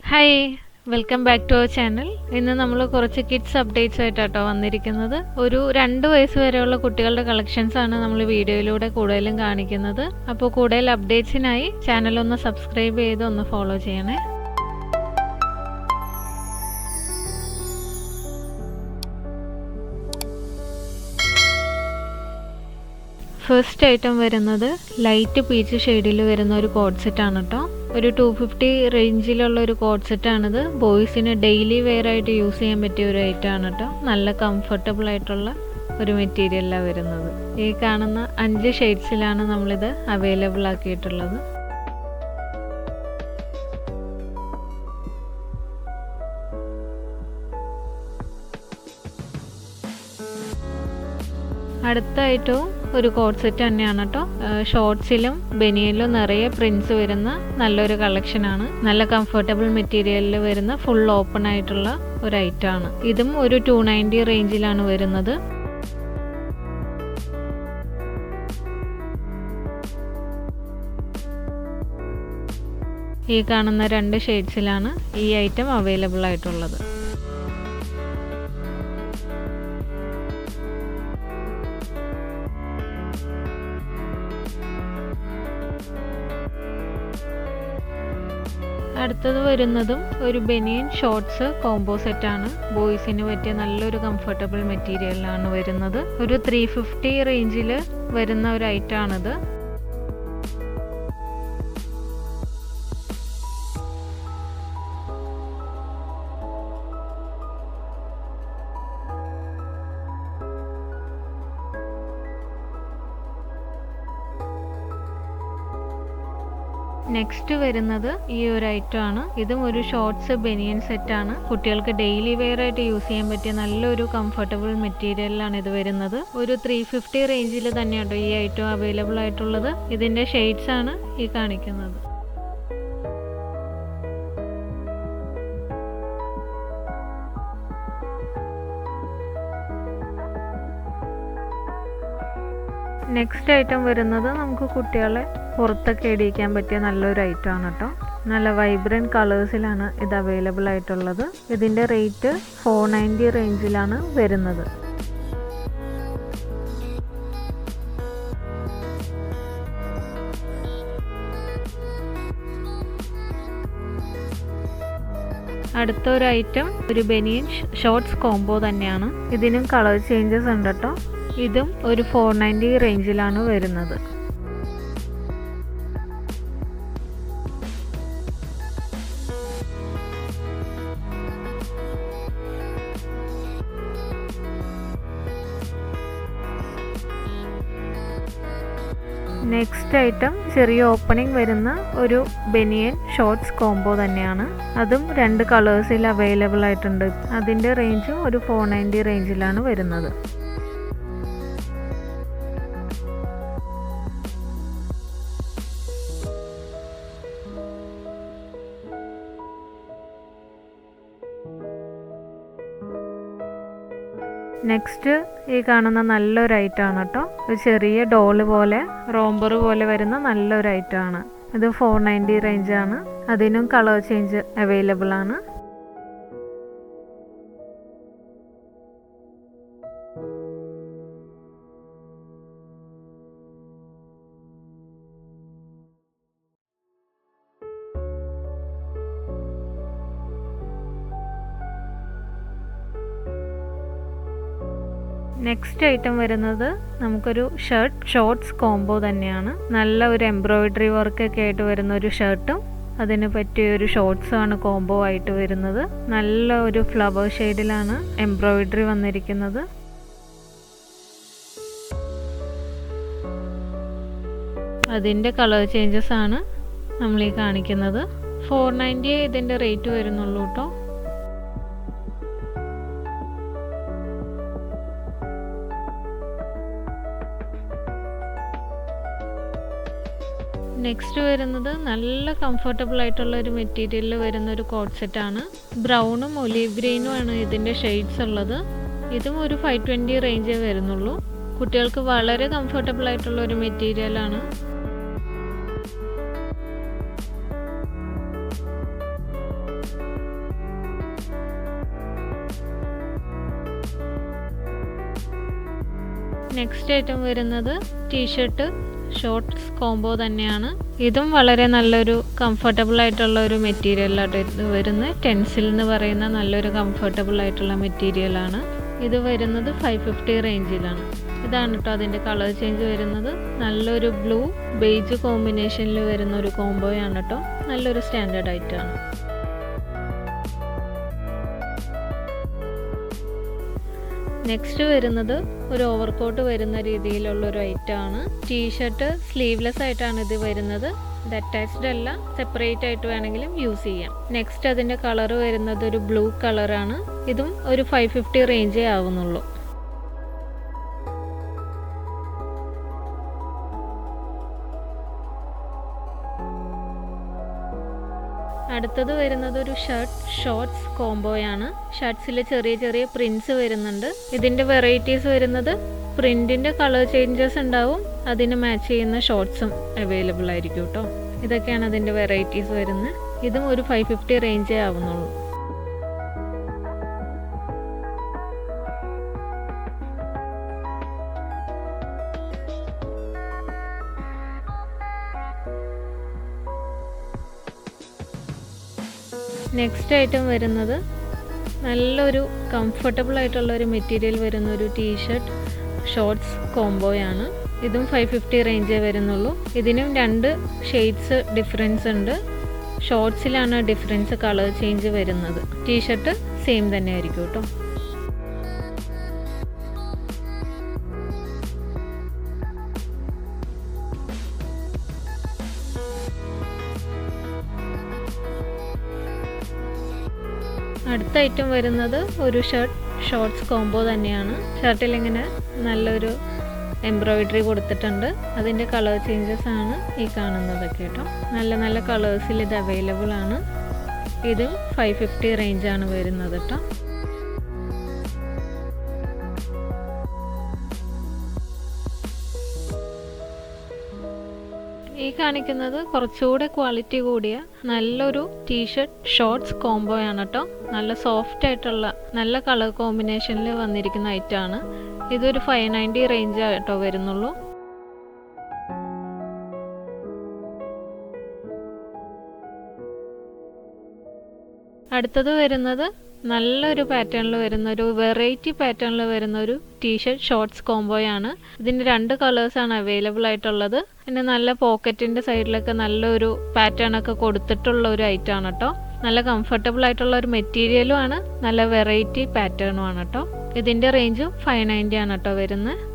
Hi, welcome back to our channel. ഇന്ന് നമ്മൾ കുറച്ച് കിഡ്സ് അപ്ഡേറ്റ്സ് ആയിട്ടാട്ടോ വന്നിരിക്കുന്നത്. ഒരു 2 വയസ്സ് വരെയുള്ള കുട്ടികളുടെ കളക്ഷൻസ് ആണ് നമ്മൾ വീഡിയോയിലൂടെ കൂടുതലും കാണിക്കുന്നത്. അപ്പോൾ കൂടുതൽ അപ്ഡേറ്റ്സിനായി ചാനൽ ഒന്ന് സബ്സ്ക്രൈബ് ചെയ്ത് ഒന്ന് ഫോളോ ചെയ്യണേ. ഫസ്റ്റ് ഐറ്റം വരുന്നത് ലൈറ്റ് പീച്ച് ഷെയ്ഡിൽ വരുന്ന ഒരു കോഡ് സെറ്റ് ആണ് കേട്ടോ. ഒരു 250 റേഞ്ചിലുള്ള ഒരു കോഡ് സെറ്റ് ആണിത്. ബോയ്സിന് ഡെയിലി വെയർ ആയിട്ട് യൂസ് ചെയ്യാൻ പറ്റിയ ഒരു ഐറ്റം ആണ് കേട്ടോ. നല്ല കംഫർട്ടബിൾ ആയിട്ടുള്ള ഒരു മെറ്റീരിയലാണ് വരുന്നത്. ഈ കാണുന്ന 5 ഷെയ്ഡ്സിലാണ് നമ്മളിത് അവൈലബിൾ ആക്കിയിട്ടുള്ളത്. അടുത്ത ഐറ്റവും ഒരു കോഡ് സെറ്റ് തന്നെയാണ് കേട്ടോ. ഷോർട്സിലും ബനിയനിലും നിറയെ പ്രിന്റ്സ് വരുന്ന നല്ലൊരു കളക്ഷനാണ്. നല്ല കംഫർട്ടബിൾ മെറ്റീരിയലിൽ വരുന്ന ഫുൾ ഓപ്പൺ ആയിട്ടുള്ള ഒരു ഐറ്റം ആണ്. ഇതും ഒരു 290 റേഞ്ചിലാണ് വരുന്നത്. ഈ കാണുന്ന 2 ഷെയ്ഡ്സിലാണ് ഈ ഐറ്റം അവൈലബിൾ ആയിട്ടുള്ളത്. അടുത്തത് വരുന്നതും ഒരു ബനിയൻ ഷോർട്സ് കോംബോ സെറ്റ് ആണ്. ബോയ്സിന് പറ്റിയ നല്ലൊരു കംഫർട്ടബിൾ മെറ്റീരിയലാണ് വരുന്നത്. ഒരു 350 റേഞ്ചിൽ വരുന്ന ഒരു ഐറ്റം ആണിത്. നെക്സ്റ്റ് വരുന്നത് ഈ ഒരു ഐറ്റം ആണ്. ഇതും ഒരു ഷോർട്സ് ബനിയൻ സെറ്റ് ആണ്. കുട്ടികൾക്ക് ഡെയിലി വെയർ ആയിട്ട് യൂസ് ചെയ്യാൻ പറ്റിയ നല്ലൊരു കംഫർട്ടബിൾ മെറ്റീരിയലാണ് ഇത് വരുന്നത്. ഒരു 350 റേഞ്ചിൽ തന്നെയാണ് ഈ ഐറ്റം അവൈലബിൾ ആയിട്ടുള്ളത്. ഇതിന്റെ ഷെയ്ഡ്സ് ആണ് ഈ കാണിക്കുന്നത്. നെക്സ്റ്റ് ഐറ്റം വരുന്നത് നമുക്ക് കുട്ടികളെ പുറത്തൊക്കെ ഇടിയിക്കാൻ പറ്റിയ നല്ലൊരു ഐറ്റം ആണ് കേട്ടോ. നല്ല വൈബ്രൻറ്റ് കളേഴ്സിലാണ് ഇത് അവൈലബിൾ ആയിട്ടുള്ളത്. ഇതിൻ്റെ റേറ്റ് 490 റേഞ്ചിലാണ് വരുന്നത്. അടുത്ത ഒരു ഐറ്റം ഒരു ബനിയൻ ഷോർട്സ് കോംബോ തന്നെയാണ്. ഇതിനും കളർ ചേഞ്ചസ് ഉണ്ട് കേട്ടോ. ഇതും ഒരു 490 റേഞ്ചിലാണ് വരുന്നത്. നെക്സ്റ്റ് ഐറ്റം ചെറിയ ഓപ്പണിംഗ് വരുന്ന ഒരു ബനിയൻ ഷോർട്സ് കോംബോ തന്നെയാണ്. അതും 2 കളേഴ്സിൽ അവൈലബിൾ ആയിട്ടുണ്ട്. അതിൻ്റെ റേഞ്ചും ഒരു 490 റേഞ്ചിലാണ് വരുന്നത്. നെക്സ്റ്റ് ഈ കാണുന്ന നല്ലൊരു ഐറ്റം ആണ് കേട്ടോ. ഒരു ചെറിയ ഡോള് പോലെ റോംബർ പോലെ വരുന്ന നല്ലൊരു ഐറ്റം ആണ്. ഇത് 490 റേഞ്ചാണ്. അതിനും കളർ ചേഞ്ച് അവൈലബിൾ ആണ്. നെക്സ്റ്റ് ഐറ്റം വരുന്നത് നമുക്കൊരു ഷോർട്സ് കോംബോ തന്നെയാണ്. നല്ല ഒരു എംബ്രോയിഡറി വർക്കൊക്കെ ആയിട്ട് വരുന്ന ഒരു ഷർട്ടും അതിന് പറ്റിയ ഒരു ഷോർട്സും ആണ് കോംബോ ആയിട്ട് വരുന്നത്. നല്ല ഒരു ഫ്ലവർ ഷെയ്ഡിലാണ് എംബ്രോയിഡറി വന്നിരിക്കുന്നത്. അതിൻ്റെ കളർ ചേഞ്ചസ് ആണ് നമ്മൾ ഈ കാണിക്കുന്നത്. 490 ഇതിൻ്റെ റേറ്റ് വരുന്നുള്ളൂ കേട്ടോ. നെക്സ്റ്റ് വരുന്നത് നല്ല കംഫർട്ടബിൾ ആയിട്ടുള്ള ഒരു മെറ്റീരിയലിൽ വരുന്ന ഒരു കോഡ് സെറ്റ് ആണ്. ബ്രൗണും ഒലീവ് ഗ്രീനും ആണ് ഇതിൻ്റെ ഷെയ്ഡ്സ് ഉള്ളത്. ഇതും ഒരു 520 റേഞ്ചേ വരുന്നുള്ളൂ. കുട്ടികൾക്ക് വളരെ കംഫർട്ടബിൾ ആയിട്ടുള്ള ഒരു മെറ്റീരിയലാണ്. നെക്സ്റ്റ് ഐറ്റം വരുന്നത് ടീഷർട്ട് ഷോർട്ട്സ് കോംബോ തന്നെയാണ്. ഇതും വളരെ നല്ലൊരു കംഫർട്ടബിൾ ആയിട്ടുള്ള ഒരു മെറ്റീരിയലാണ് ഇത് വരുന്നത്. ടെൻസിൽ എന്ന് പറയുന്ന നല്ലൊരു കംഫർട്ടബിൾ ആയിട്ടുള്ള മെറ്റീരിയലാണ്. ഇത് വരുന്നത് 550 റേഞ്ചിലാണ്. ഇതാണ് കേട്ടോ അതിൻ്റെ കളർ ചേഞ്ച് വരുന്നത്. നല്ലൊരു ബ്ലൂ ബേജ് കോമ്പിനേഷനിൽ വരുന്ന ഒരു കോംബോയാണ് കേട്ടോ. നല്ലൊരു സ്റ്റാൻഡേർഡ് ആയിട്ടാണ്. നെക്സ്റ്റ് വരുന്നത് ഒരു ഓവർകോട്ട് വരുന്ന രീതിയിലുള്ളൊരു ഐറ്റമാണ്. ടീഷർട്ട് സ്ലീവ്ലെസ് ആയിട്ടാണ് ഇത് വരുന്നത്. ഇത് അറ്റാച്ച്ഡ് അല്ല, സെപ്പറേറ്റ് ആയിട്ട് വേണമെങ്കിലും യൂസ് ചെയ്യാം. നെക്സ്റ്റ് അതിൻ്റെ കളർ വരുന്നത് ഒരു ബ്ലൂ കളറാണ്. ഇതും ഒരു 550 റേഞ്ചേ ആവുന്നുള്ളൂ. അടുത്തത് വരുന്നത് ഒരു ഷോർട്ട്സ് കോംബോയാണ്. ഷർട്ട്സിൽ ചെറിയ ചെറിയ പ്രിൻസ് വരുന്നുണ്ട്. ഇതിൻ്റെ വെറൈറ്റീസ് വരുന്നത് പ്രിൻറ്റിൻ്റെ കളർ ചേഞ്ചസ് ഉണ്ടാവും, അതിന് മാച്ച് ചെയ്യുന്ന ഷോർട്ട്സും അവൈലബിൾ ആയിരിക്കും കേട്ടോ. ഇതൊക്കെയാണ് അതിൻ്റെ വെറൈറ്റീസ് വരുന്നത്. ഇതും ഒരു 550 റേഞ്ചേ ആവുന്നുള്ളൂ. നെക്സ്റ്റ് ഐറ്റം വരുന്നത് നല്ലൊരു കംഫർട്ടബിൾ ആയിട്ടുള്ള ഒരു മെറ്റീരിയൽ വരുന്ന ഒരു ടീഷർട്ട് ഷോർട്ട്സ് കോംബോയാണ്. ഇതും 550 റേഞ്ചേ വരുന്നുള്ളൂ. ഇതിനും 2 ഷെയ്ഡ്സ് ഡിഫറൻസ് ഉണ്ട്. ഷോർട്ട്സിലാണ് ഡിഫറൻസ് കളർ ചേഞ്ച് വരുന്നത്. ടീഷർട്ട് സെയിം തന്നെ ആയിരിക്കും കേട്ടോ. അടുത്ത ഐറ്റം വരുന്നത് ഒരു ഷോർട്ട്സ് കോംബോ തന്നെയാണ്. ഷർട്ടിൽ ഇങ്ങനെ നല്ലൊരു എംബ്രോയിഡറി കൊടുത്തിട്ടുണ്ട്. അതിൻ്റെ കളർ ചേഞ്ചസ് ആണ് ഈ കാണുന്നതൊക്കെ കേട്ടോ. നല്ല നല്ല കളേഴ്സിൽ ഇത് അവൈലബിൾ ആണ്. ഇതും 550 റേഞ്ചാണ് വരുന്നത് കേട്ടോ. ഈ കാണിക്കുന്നത് കുറച്ചുകൂടെ ക്വാളിറ്റി കൂടിയ നല്ലൊരു ടീഷർട്ട് ഷോർട്ട്സ് കോംബോയാണ് കേട്ടോ. നല്ല സോഫ്റ്റ് ആയിട്ടുള്ള നല്ല കളർ കോമ്പിനേഷനിൽ വന്നിരിക്കുന്ന ഐറ്റമാണ്. ഇതൊരു 590 റേഞ്ച് കേട്ടോ വരുന്നുള്ളൂ. അടുത്തത് വരുന്നത് നല്ലൊരു പാറ്റേണിൽ വരുന്ന ഒരു വെറൈറ്റി പാറ്റേണിൽ വരുന്ന ഒരു ടീഷർട്ട് ഷോർട്ട്സ് കോംബോയാണ്. ഇതിൻ്റെ 2 കളേഴ്സാണ് അവൈലബിൾ ആയിട്ടുള്ളത്. പിന്നെ നല്ല പോക്കറ്റിൻ്റെ സൈഡിലൊക്കെ നല്ലൊരു പാറ്റേൺ ഒക്കെ കൊടുത്തിട്ടുള്ള ഒരു ഐറ്റമാണ് കേട്ടോ. നല്ല കംഫർട്ടബിൾ ആയിട്ടുള്ള ഒരു മെറ്റീരിയലും ആണ്, നല്ല വെറൈറ്റി പാറ്റേണും ആണ് കേട്ടോ. ഇതിൻ്റെ റേഞ്ചും 590 ആണ് കേട്ടോ വരുന്നത്.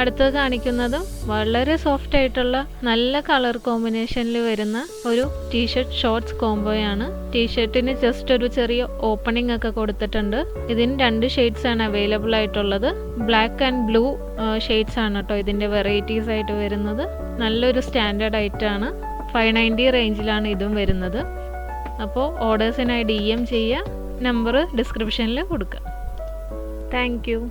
അടുത്തത് കാണിക്കുന്നത് വളരെ സോഫ്റ്റ് ആയിട്ടുള്ള നല്ല കളർ കോമ്പിനേഷനിൽ വരുന്ന ഒരു ടീഷർട്ട് ഷോർട്ട്സ് കോംബോയാണ്. ടീഷർട്ടിന് ജസ്റ്റ് ഒരു ചെറിയ ഓപ്പണിംഗ് ഒക്കെ കൊടുത്തിട്ടുണ്ട്. ഇതിന് 2 ഷെയ്ഡ്സ് ആണ് അവൈലബിൾ ആയിട്ടുള്ളത്. ബ്ലാക്ക് ആൻഡ് ബ്ലൂ ഷെയ്ഡ്സ് ആണ് കേട്ടോ ഇതിൻ്റെ വെറൈറ്റീസ് ആയിട്ട് വരുന്നത്. നല്ലൊരു സ്റ്റാൻഡേർഡ് ഐറ്റമാണ്. 590 റേഞ്ചിലാണ് ഇതും വരുന്നത്. അപ്പോൾ ഓർഡേഴ്സിനായി DM ചെയ്യുക. നമ്പർ ഡിസ്ക്രിപ്ഷനിൽ കൊടുക്കുക. Thank you.